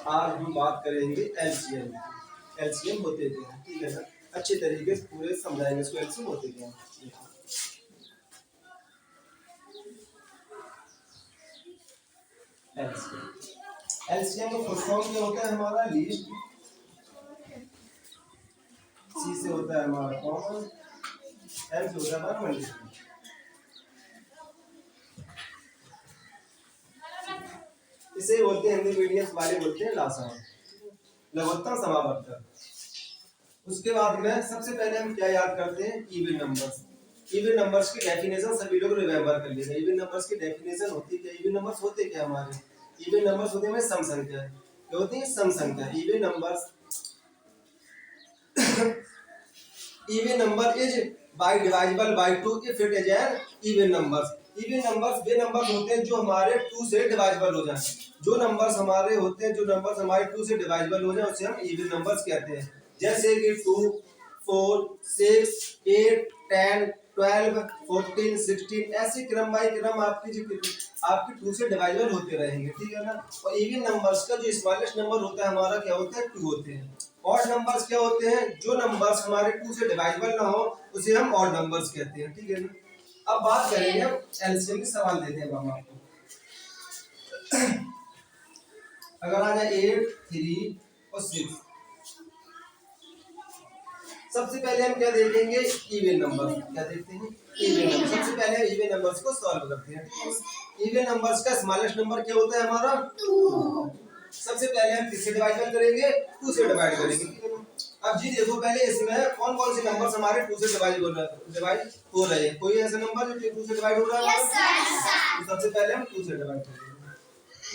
आज हम बात करेंगे एलसीएम। एलसीएम होते क्या है, ठीक है ना। अच्छे तरीके से पूरे समझाएंगे इसको, एलसीएम होते क्या है। एलसीएम एलसीएम का फुल फॉर्म क्या होता है हमारा, लीस्ट। सी से होता है हमारा कॉमन, एल से होता है हमारा मल्टीपल। इसे बोलते हैं हिंदी मीडियम वाले बोलते हैं लासा, लघुत्तम समावर्तक। उसके बाद में सबसे पहले हम क्या याद करते हैं, इवन नंबर्स। इवन नंबर्स की डेफिनेशन सभी लोग रिमेंबर कर लीजिए। इवन नंबर्स की डेफिनेशन होती है क्या, इवन नंबर्स होते क्या हमारे, इवन नंबर्स होते हैं सम संख्या। क्या होती है, सम संख्या। Even numbers even number is by divisible by 2 if it is an even numbers. Even numbers वे नंबर्स होते हैं जो हमारे 2 से डिवाइजिबल हो जाए। जो नंबर्स हमारे होते हैं, जो नंबर्स हमारे 2 से डिवाइजिबल हो जाए उसे हम इवन नंबर्स कहते हैं। जैसे कि 2, 4, 6, 8, 10, 12, 14, 16 ऐसे क्रम बाई क्रम आपकी 2 से डिवाइजिबल होते रहेंगे, ठीक है ना। और इवन नंबर्स का जो स्मॉलेस्ट नंबर होता है हमारा क्या होता है, 2 होते हैं। ऑड नंबर्स क्या होते हैं, जो नंबर्स हमारे 2 से डिवाइजिबल ना हो उसे हम ऑड नंबर्स कहते हैं, ठीक है ना। अब बात करेंगे हम एलसीएम के सवाल देते हैं हम आपको। अगर आ जाए 8, 3 और 6, सबसे पहले हम क्या देखेंगे, इवन नंबर। क्या देखते हैं, इवन नंबर। सबसे पहले इवन नंबर्स को सॉल्व करते हैं। इवन नंबर्स का स्मॉलेस्ट नंबर क्या होता है हमारा, 2। सबसे पहले हम किससे डिवाइड करेंगे, 2 से डिवाइड करेंगे, ठीक है ना। अब जी देखो पहले इसमें कौन कौन से नंबर्स हमारे 2 से डिवाइड हो रहे हैं। कोई ऐसा नंबर जो 2 से डिवाइड हो रहा है, तो सबसे पहले हम 2 से डिवाइड करेंगे।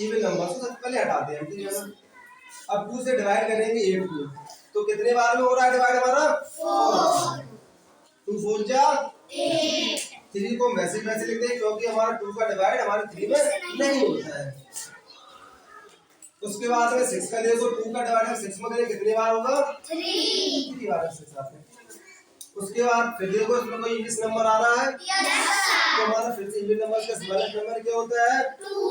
इवन नंबर को सबसे पहले हटाते हैं, ठीक है ना। अब 2 से डिवाइड करेंगे 8 को, तो कितने बार में हो रहा है डिवाइड हमारा, 4। 2 4 जा 8। 3 को वैसे लिख दें क्योंकि हमारा 2 का डिवाइड हमारे 3 में नहीं होता है। उसके बाद में 6 का देखो, 2 का डिवाइड 6 में करें कितने बार होगा, 3 बार 6 आते हैं। उसके बाद फिर देखो इसमें कोई इंग्लिश नंबर आ रहा है, तो हमारा फिर से इवन नंबर का स्मॉलेस्ट नंबर क्या होता है,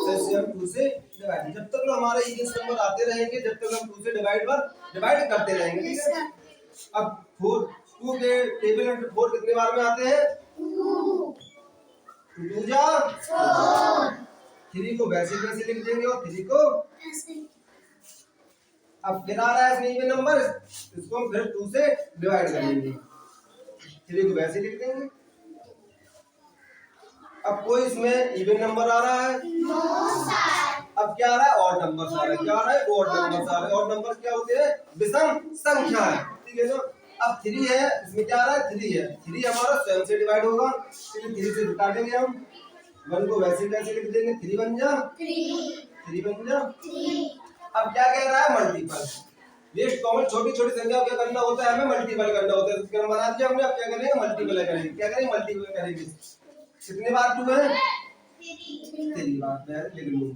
जैसे हम 2 से डिवाइड। जब तक हमारे इंग्लिश नंबर आते रहेंगे, जब तक हम 2 से डिवाइड करते रहेंगे, ठीक है। अब 2 के टेबल में 4 कितने बार में आते हैं, 2 जा 4। 3 को वैसे लिख देंगे और 3 को ऐसे। अब फिर आ रहा है इसमें इवन नंबर, इसको हम फिर 2 से डिवाइड करेंगे, 3 को वैसे लिख देंगे। अब कोई इसमें इवन नंबर आ रहा है, अब क्या आ रहा है, ऑड नंबर आ रहा है। क्या आ रहा है, ऑड नंबर आ रहा है। ऑड नंबर क्या होते हैं, विषम संख्या है, ठीक है ना। अब 3 है, इसमें क्या आ रहा है, 3 है। 3 हमारा स्वयं से डिवाइड होगा, इसलिए 3 से काटेंगे हम। 1 को वैसे लिख देंगे, 3 बन जा 3। अब क्या कह रहा है, मल्टीपल। लिस्ट कॉमन छोटी छोटी संख्या क्या करना होता है, हमें मल्टीपल करना होता है। क्रम बना दिया हमने, अब क्या करेंगे, मल्टीपल करेंगे। क्या करेंगे, मल्टीपल करेंगे। कितने बार 2 है, 3 बार मैं लिख लूं।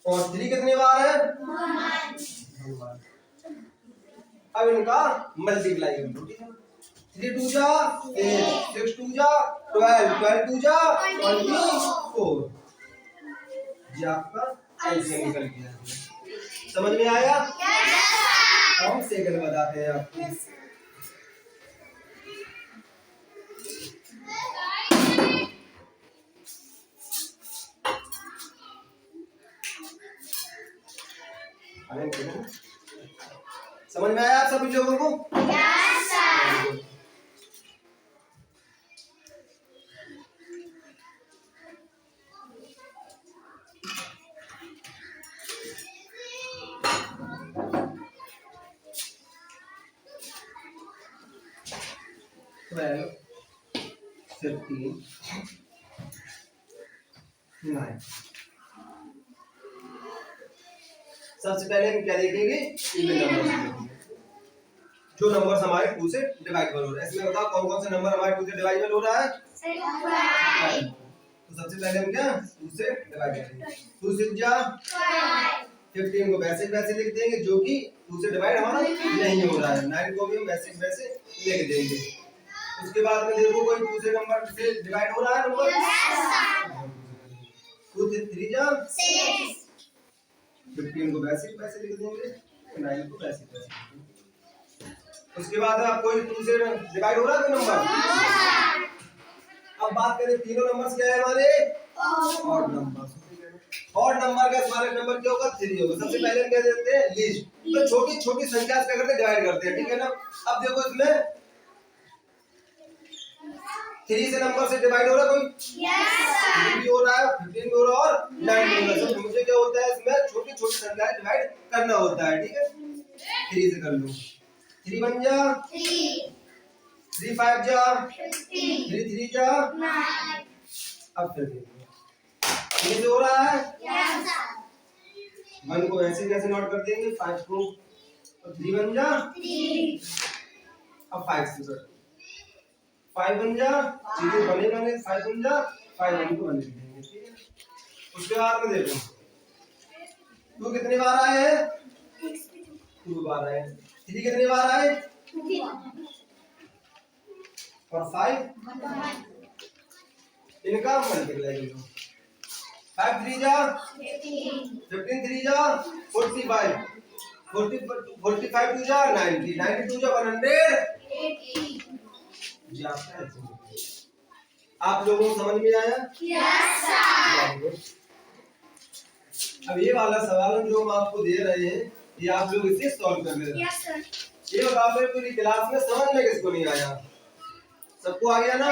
और 3 कितने बार है, 1 बार। अब इनका मल्टीप्लाई कर दो, ठीक है। 3 2 जा 8, 6 2 जा 12, 12 2 जा 24। ये आपका एलसीएम निकल गया। समझ में आया, हम सेकंड बताते हैं आपको। समझ में आया आप सभी लोगों को, यस सर। 12, 15, 9। सबसे पहले हम क्या देखेंगे, इवन नंबर्स। जो नंबर्स हमारे 2 से डिवाइडेबल हो रहे हैं, इसमें बताओ कौन कौन से नंबर हमारे 2 से डिवाइडेबल हो रहा है, तो सबसे पहले हम क्या 2 से डिवाइड करेंगे। 2 6 जा 15 को वैसे लिख देंगे, जो कि 2 से डिवाइड हमारा नहीं हो रहा है। 9 को भी हम वैसे लिख देंगे। उसके बाद में देखो कोई 2 से नंबर से डिवाइड हो रहा है नंबर, 2 3 जा 6, 15 को वैसे ही वैसे लिख देंगे, 9 को वैसे ही वैसे लिख देंगे। उसके बाद आप कोई 2 से डिवाइड हो रहा है कोई नंबर। अब बात करें तीनों नंबर्स क्या है हमारे ऑड नंबर्स। ऑड नंबर का स्मॉलेस्ट नंबर क्या होगा 3 होगा। सबसे पहले हम क्या देते हैं लीस्ट, तो छोटी छोटी संख्या से क्या करते हैं डिवाइड करते हैं, ठीक है ना। अब देखो इसमें 3 से नंबर से डिवाइड हो रहा है कोई, यस सर, 3 भी हो रहा है, 15 भी हो रहा है और 9 भी हो रहा है। तो मुझे क्या होता है इसमें छोटी छोटी संख्याएं डिवाइड करना होता है, ठीक है। 3 से कर लो, 3 बन जा 3, 3 5 जा 15, 3 3 जा 9। अब फिर देखो 3 से हो रहा है, यस सर। 1 को ऐसे कैसे नोट कर देंगे 5 को, तो 3 बन जा 3। अब 5 से कर 5 बन जा, चीजें बने बने 5 बन जा, 5 1 को 1 लिख देंगे, ठीक है। उसके बाद में देखो 2 कितनी बार आए हैं 2 बार आए, 3 कितनी बार आए 2 और 5 इनका मल्टीप्लाई करो, 5 3 जा 15, 3 जा 45, 45 2 जा 90, 92 जा 180। जी आप लोगों को समझ में आया, यस सर। अब ये वाला सवाल जो हम आपको दे रहे हैं ये आप लोग इसे सॉल्व कर लेना, यस सर। ये बताओ पूरी क्लास में समझ में किसको नहीं आया, सबको आ गया ना।